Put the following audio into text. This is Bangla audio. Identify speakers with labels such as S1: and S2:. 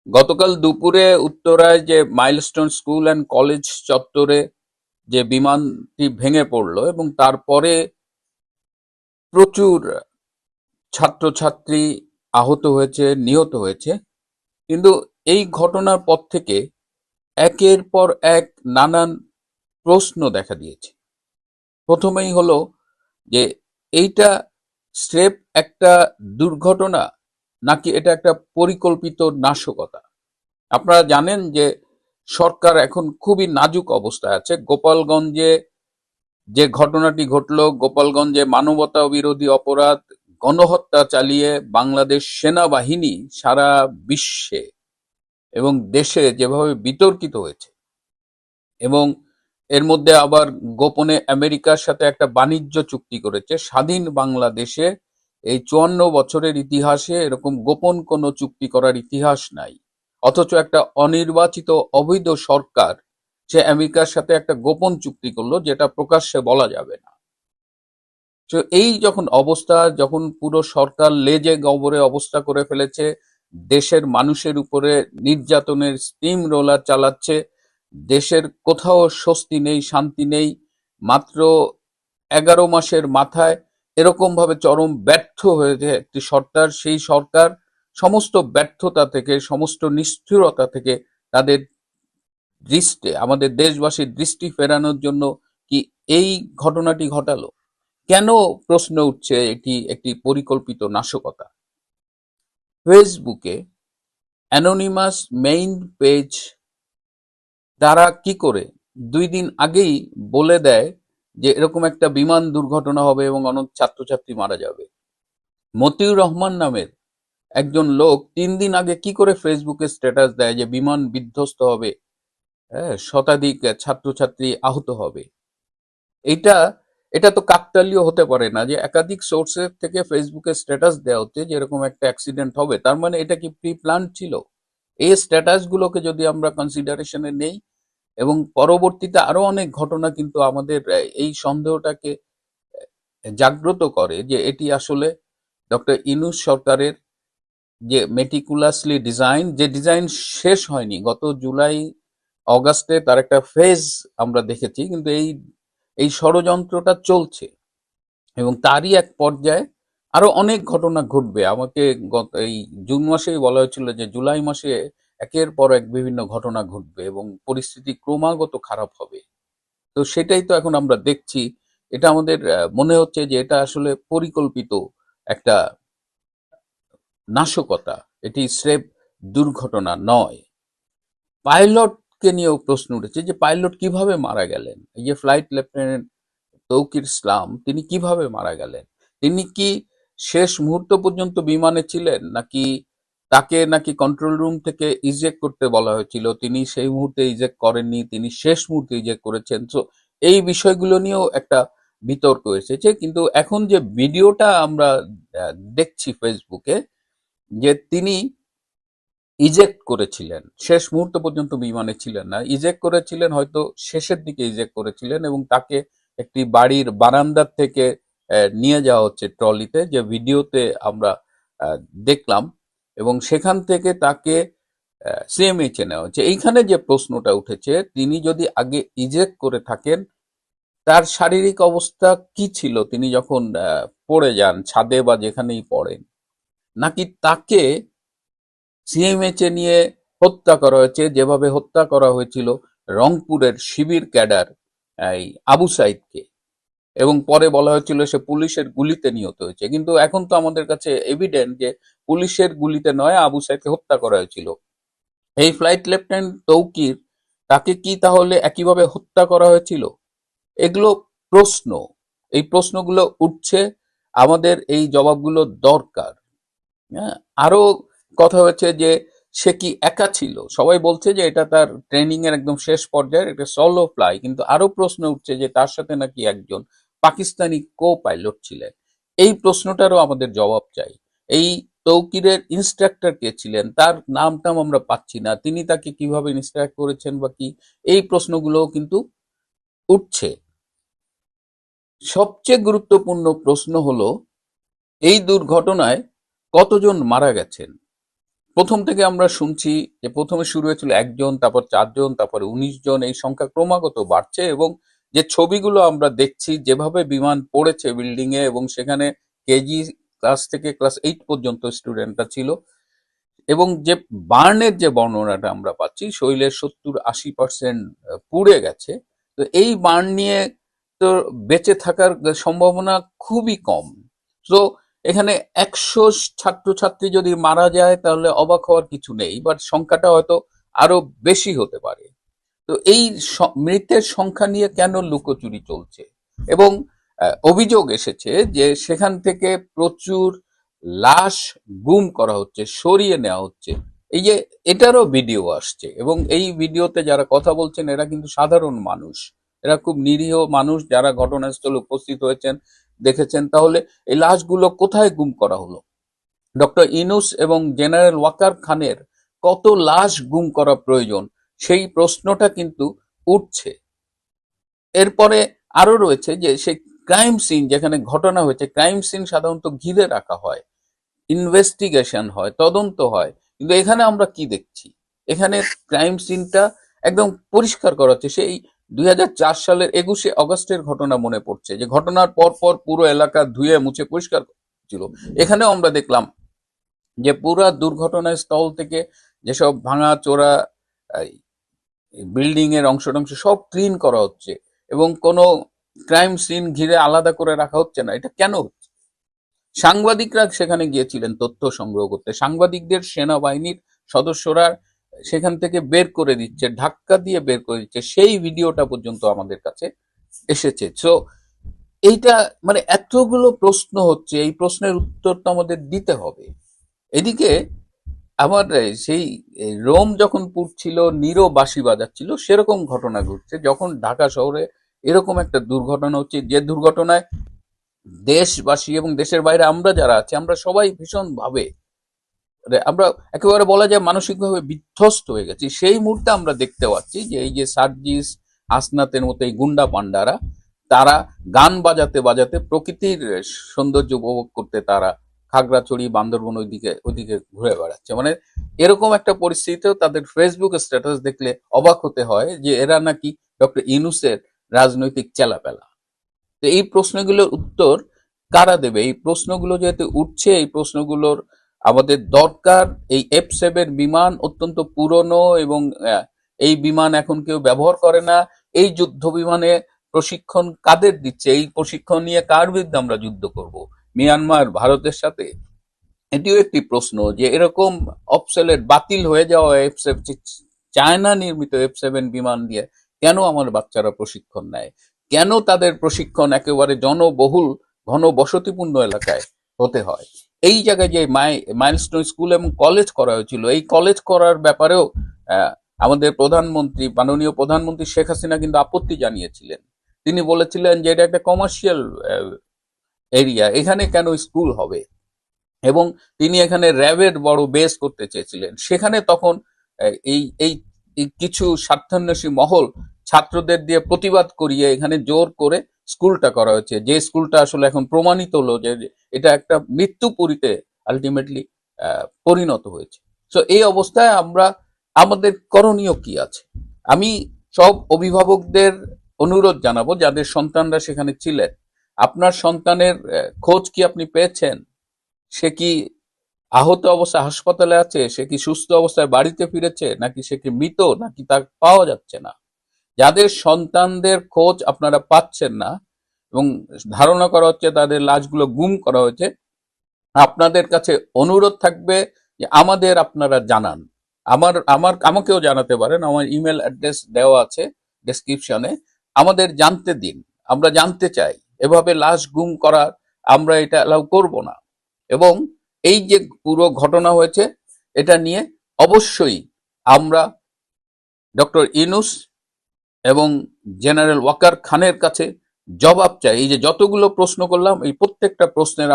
S1: গতকাল দুপুরে উত্তরায় যে মাইলস্টোন স্কুল অ্যান্ড কলেজ চত্বরে যে বিমানটি ভেঙে পড়লো এবং তারপরে প্রচুর ছাত্রছাত্রী আহত হয়েছে, নিহত হয়েছে। কিন্তু এই ঘটনার পর থেকে একের পর এক নানান প্রশ্ন দেখা দিয়েছে। প্রথমেই হলো যে এইটা স্রেফ একটা দুর্ঘটনা নাকি এটা একটা পরিকল্পিত নাশকতা। আপনারা জানেন যে সরকার এখন খুবই নাজুক অবস্থায় আছে। গোপালগঞ্জে যে ঘটনাটি ঘটলো, গোপালগঞ্জে মানবতা বিরোধী অপরাধ, গণহত্যা চালিয়ে বাংলাদেশ সেনাবাহিনী সারা বিশ্বে এবং দেশে যেভাবে বিতর্কিত হয়েছে, এবং এর মধ্যে আবার গোপনে আমেরিকার সাথে একটা বাণিজ্য চুক্তি করেছে। স্বাধীন বাংলাদেশে এই 54 বছরের ইতিহাসে এরকম গোপন কোনো চুক্তি করার ইতিহাস নাই। অথচ একটা অনির্বাচিত অবৈধ সরকার সে আমেরিকার সাথে একটা গোপন চুক্তি করলো যেটা প্রকাশ্যে বলা যাবে না। তো এই যখন অবস্থা, যখন পুরো সরকার লেজে গবরে অবস্থা করে ফেলেছে, দেশের মানুষের উপরে নির্যাতনের স্টিম রোলার চালাচ্ছে, দেশের কোথাও স্বস্তি নেই, শান্তি নেই, মাত্র 11 মাসের মাথায় এরকম ভাবে চরম ব্যর্থ হয়েছে একটি সরকার। সেই সরকার সমস্ত ব্যর্থতা থেকে, সমস্ত নিষ্ঠুরতা থেকে তাদের দৃষ্টি, আমাদের দেশবাসীর দৃষ্টি ফেরানোর জন্য কি এই ঘটনাটি ঘটালো? কেন প্রশ্ন উঠছে এটি একটি পরিকল্পিত নাশকতা? ফেসবুকে অ্যানোনিমাস মেইন পেজ তারা কি করে 2 দিন আগেই বলে দেয় যে এরকম একটা বিমান দুর্ঘটনা হবে এবং অনেক ছাত্রছাত্রী মারা যাবে। মতিউর রহমান নামের একজন লোক 3 দিন আগে কি করে ফেসবুকে স্ট্যাটাস দেয় যে বিমান বিধ্বস্ত হবে, হ্যাঁ, শতাধিক ছাত্রছাত্রী আহত হবে। এটা এটা তো কাকতালীয় হতে পারে না যে একাধিক সোর্সের থেকে ফেসবুকে স্ট্যাটাস দেওয়া হচ্ছে যে এরকম একটা অ্যাক্সিডেন্ট হবে। তার মানে এটা কি প্রি প্ল্যান ছিল? এই স্ট্যাটাস গুলোকে যদি আমরা কনসিডারেশনে নেই, এবং পরবর্তীতে আরো অনেক ঘটনা কিন্তু আমাদের এই সন্দেহটাকে জাগ্রত করে যে এটি আসলে ডক্টর ইউনূস সরকারের যে মেটিকুলাসলি ডিজাইন, যে ডিজাইন শেষ হয়নি। গত জুলাই অগাস্টে তার একটা ফেজ আমরা দেখেছি, কিন্তু এই এই ষড়যন্ত্রটা চলছে এবং তারই এক পর্যায়ে আরো অনেক ঘটনা ঘটবে। আমাকে গত এই জুন মাসেই বলা হয়েছিল যে জুলাই মাসে একের পর এক বিভিন্ন ঘটনা ঘটবে এবং পরিস্থিতি ক্রমাগত খারাপ হবে। তো সেটাই তো এখন আমরা দেখছি। এটা আমাদের মনে হচ্ছে যে এটা আসলে পরিকল্পিত একটা নাশকতা, এটি স্রেফ দুর্ঘটনা নয়। পাইলটকে নিয়েও প্রশ্ন উঠেছে যে পাইলট কিভাবে মারা গেলেন। এই যে ফ্লাইট লেফটেন্যান্ট তৌকির ইসলাম, তিনি কিভাবে মারা গেলেন? তিনি কি শেষ মুহূর্ত পর্যন্ত বিমানে ছিলেন, নাকি তাকে নাকি কন্ট্রোল রুম থেকে ইজেক্ট করতে বলা হয়েছিল, তিনি সেই মুহূর্তে ইজেক্ট করেননি, তিনি শেষ মুহূর্তে ইজেক্ট করেছেন? তো এই বিষয়গুলো নিয়েও একটা বিতর্ক এসেছে। কিন্তু এখন যে ভিডিওটা আমরা দেখছি ফেসবুকে, যে তিনি ইজেক্ট করেছিলেন, শেষ মুহূর্ত পর্যন্ত বিমানে ছিলেন না, ইজেক্ট করেছিলেন হয়তো শেষের দিকে ইজেক্ট করেছিলেন, এবং তাকে একটি বাড়ির বারান্দার থেকে নিয়ে যাওয়া হচ্ছে ট্রলিতে, যে ভিডিওতে আমরা আহ, দেখলাম, এবং সেখান থেকে তাকে সিএমএইচে নেওয়া হচ্ছে। এইখানে যে প্রশ্নটা উঠেছে, তিনি যদি আগে ইজেক্ট করে থাকেন, তার শারীরিক অবস্থা কি ছিল তিনি যখন পড়ে যান ছাদে বা যেখানেই পড়েন, নাকি তাকে সিএমএইচে নিয়ে হত্যা করা হয়েছে যেভাবে হত্যা করা হয়েছিল রংপুরের শিবির ক্যাডার এই আবু সাইদকে, এবং পরে বলা হয়েছিল সে পুলিশের গুলিতে নিহত হয়েছে। কিন্তু এখন তো আমাদের কাছে এভিডেন্ট যে পুলিশের গুলিতে নয়, আবু সাইদকে হত্যা করা হয়েছিল। এই ফ্লাইট লেফটেন্যান্ট তৌকির, তাকে কি তাহলে একইভাবে হত্যা করা হয়েছিল? এগুলো প্রশ্ন, এই প্রশ্নগুলো উঠছে, আমাদের এই জবাবগুলো দরকার। হ্যাঁ, আরো কথা হচ্ছে যে সে কি একা ছিল? সবাই বলছে যে এটা তার ট্রেনিং এর একদম শেষ পর্যায়ের একটা সলো ফ্লাই, কিন্তু আরো প্রশ্ন উঠছে যে তার সাথে নাকি একজন পাকিস্তানি কো পাইলট ছিলেন। এই প্রশ্নটারও আমাদের জবাব চাই। এই তৌকিরের ইনস্ট্রাক্টর কে ছিলেন, তার নামটাম আমরা পাচ্ছি না, তিনি তাকে কিভাবে ইনস্ট্রাক্ট করেছেন বা কি, এই প্রশ্নগুলোও কিন্তু উঠছে। সবচেয়ে গুরুত্বপূর্ণ প্রশ্ন হলো এই দুর্ঘটনায় কতজন মারা গেছেন? প্রথম থেকে আমরা শুনছি যে প্রথমে শুরু হয়েছিল 1 জন, তারপর 4 জন, তারপরে 19 জন, এই সংখ্যা ক্রমাগত বাড়ছে। এবং যে ছবিগুলো আমরা দেখছি, যেভাবে বিমান পড়েছে বিল্ডিং এ, এবং সেখানে কেজি ক্লাস থেকে ক্লাস 8 পর্যন্ত স্টুডেন্টরা ছিল, এবং যে বার্নের যে বর্ণনাটা আমরা পাচ্ছি, শরীরের 70-80% পুড়ে গেছে। তো এই বার্ন নিয়ে তো বেঁচে থাকার সম্ভাবনা খুবই কম। তো এখানে 100 ছাত্রছাত্রী যদি মারা যায় তাহলে অবাক হওয়ার কিছু নেই, বাট সংখ্যাটা হয়তো আরো বেশি হতে পারে। তো এই মৃতের সংখ্যা নিয়ে কেন লুকোচুরি চলছে? এবং অভিযোগ এসেছে যে সেখান থেকে প্রচুর লাশ গুম করা হচ্ছে, সরিয়ে নেওয়া হচ্ছে। এই যে এটারও ভিডিও আসছে, এবং এই ভিডিওতে যারা কথা বলছেন এরা কিন্তু সাধারণ মানুষ, এরা খুব নিরীহ মানুষ যারা ঘটনাস্থলে উপস্থিত হয়েছেন, দেখেছেন। তাহলে এই লাশগুলো কোথায় গুম করা হলো? ডক্টর ইউনূস এবং জেনারেল ওয়াকার খানের কত লাশ গুম করা প্রয়োজন, সেই প্রশ্নটা কিন্তু উঠছে। এরপরে আরো রয়েছে যে সেই ক্রাইম সিন যেখানে ঘটনা হয়েছে, ক্রাইম সিন সাধারণত ঘিরে রাখা হয়, ইনভেস্টিগেশন হয়, তদন্ত হয়। কিন্তু এখানে আমরা কি দেখছি? এখানে ক্রাইম সিনটা একদম পরিষ্কার করা হচ্ছে। সেই 2004 সালের 21শে অগস্টের ঘটনা মনে পড়ছে, যে ঘটনার পর পর পুরো এলাকা ধুয়ে মুছে পরিষ্কার ছিল। এখানেও আমরা দেখলাম যে পুরা দুর্ঘটনার স্থল থেকে যেসব ভাঙা চোরা বিল্ডিং এর অংশ টংশ সব ক্লিন করা হচ্ছে, এবং কোনো ক্রাইম সিন ঘিরে আলাদা করে রাখা হচ্ছে না। এটা কেন হচ্ছে? সাংবাদিকরা সেখানে গিয়েছিলেন তথ্য সংগ্রহ করতে, সাংবাদিকদের সেনাবাহিনীর সদস্যরা সেখান থেকে বের করে দিচ্ছে, ধাক্কা দিয়ে বের করে দিচ্ছে, সেই ভিডিওটা পর্যন্ত আমাদের কাছে এসেছে। সো এইটা মানে এতগুলো প্রশ্ন হচ্ছে, এই প্রশ্নের উত্তর তো আমাদের দিতে হবে। এদিকে আমার সেই রোম যখন পুড়ছিল, নিরো বাঁশি বাজাচ্ছিল, সেরকম ঘটনা ঘটছে যখন ঢাকা শহরে এরকম একটা দুর্ঘটনা হচ্ছে, যে দুর্ঘটনায় দেশবাসী এবং দেশের বাইরে আমরা যারা আছি, আমরা সবাই ভীষণ ভাবে আমরা একেবারে বলা যায় মানসিকভাবে বিধ্বস্ত হয়ে গেছি। সেই মুহূর্তে আমরা দেখতে পাচ্ছি যে এই যে সার্জিস, আসনাতের মতো এই গুন্ডা পান্ডারা, তারা গান বাজাতে বাজাতে প্রকৃতির সৌন্দর্য উপভোগ করতে তারা খাগড়াছড়ি, বান্দরবন ওইদিকে ওইদিকে ঘুরে বেড়াচ্ছে। মানে এরকম একটা পরিস্থিতিতেও তাদের ফেসবুক স্ট্যাটাস দেখলে অবাক হতে হয় যে এরা নাকি ডক্টর ইউনূসের রাজনৈতিক চেলাপেলা। তো এই প্রশ্নগুলোর উত্তর কারা দেবে? এই প্রশ্নগুলো যেহেতু উঠছে, এই প্রশ্নগুলোর আমাদের দরকার। এই F7 বিমান অত্যন্ত পুরনো, এবং এই বিমান এখন কেউ ব্যবহার করে না। এই যুদ্ধ বিমানে প্রশিক্ষণ কাদের দিচ্ছে? এই প্রশিক্ষণ নিয়ে কার বিরুদ্ধে আমরা যুদ্ধ করব? মিয়ানমার, ভারতের সাথে? এটিও একটি প্রশ্ন যে এরকম অবসলেট, বাতিল হয়ে যাওয়া F7, চায়না নির্মিত F7 বিমান দিয়ে কেন আমার বাচ্চারা প্রশিক্ষণ নেয়? কেন তাদের প্রশিক্ষণ একেবারে জনবহুল ঘনবসতিপূর্ণ এলাকায় হতে হয়? এই জায়গায় যে মাইলস্টোন স্কুল এবং কলেজ করা হয়েছিল, এই কলেজ করার ব্যাপারেও আমাদের প্রধানমন্ত্রী, মাননীয় প্রধানমন্ত্রী শেখ হাসিনা কিন্তু আপত্তি জানিয়েছিলেন। তিনি বলেছিলেন যে এটা একটা কমার্শিয়াল এরিয়া, এখানে কেন স্কুল হবে? এবং তিনি এখানে র্যাবের বড় বেস করতে চেয়েছিলেন। সেখানে তখন এই এই কিছু স্বার্থান্বেষী মহল ছাত্রদের দিয়ে প্রতিবাদ করিয়ে এখানে জোর করে স্কুলটা করা হয়েছে, যে স্কুলটা আসলে এখন প্রমাণিত হলো যে এটা একটা মৃত্যুপুরীতে আলটিমেটলি পরিণত হয়েছে। সো এই অবস্থায় আমরা, আমাদের করণীয় কি আছে? আমি সব অভিভাবকদের অনুরোধ জানাবো যাদের সন্তানরা সেখানে ছিলেন, আপনার সন্তানের খোঁজ কি আপনি পেয়েছেন? সে কি আহত অবস্থায় হাসপাতালে আছে? সে কি সুস্থ অবস্থায় বাড়িতে ফিরেছে? নাকি সে কি মৃত? নাকি তা পাওয়া যাচ্ছে না? যাদের সন্তানদের খোঁজ আপনারা পাচ্ছেন না এবং ধারণা করা হচ্ছে তাদের লাশগুলো গুম করা হয়েছে, আপনাদের কাছে অনুরোধ থাকবে যে আমাদের আপনারা জানান। আমাকেও জানাতে পারেন, আমার ইমেল অ্যাড্রেস দেওয়া আছে ডেসক্রিপশনে। আমাদের জানতে দিন, আমরা জানতে চাই। এভাবে লাশ গুম করা আমরা এটা অ্যালাউ করব না। এবং এই যে পুরো ঘটনা হয়েছে, এটা নিয়ে অবশ্যই আমরা ডক্টর ইউনূস এবং জেনারেল ওয়াকার খানের কাছে জবাব চাই। এই যে যতগুলো প্রশ্ন করলাম, এই প্রত্যেকটা প্রশ্নের